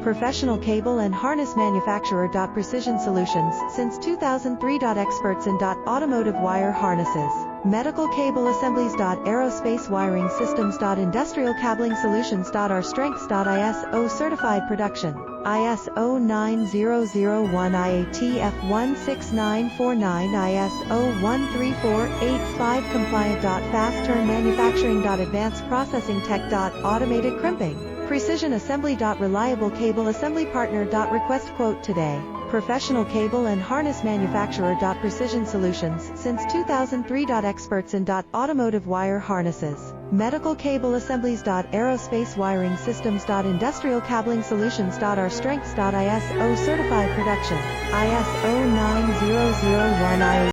Professional cable and harness manufacturer. Precision Solutions, since 2003. Experts in automotive wire harnesses, medical cable assemblies. Aerospace wiring systems. Industrial cabling solutions. Our strengths. ISO certified production, iso9001 IATF 16949 ISO 13485 compliant. Fast turn manufacturing. Advanced processing tech. Automated crimping, precision assembly. Reliable cable assembly partner. Request quote today. Professional cable and harness manufacturer. Precision Solutions, since 2003. Experts in automotive wire harnesses, medical cable assemblies. Aerospace wiring systems. Industrial cabling solutions. Our strengths. ISO certified production, ISO 9001 IATF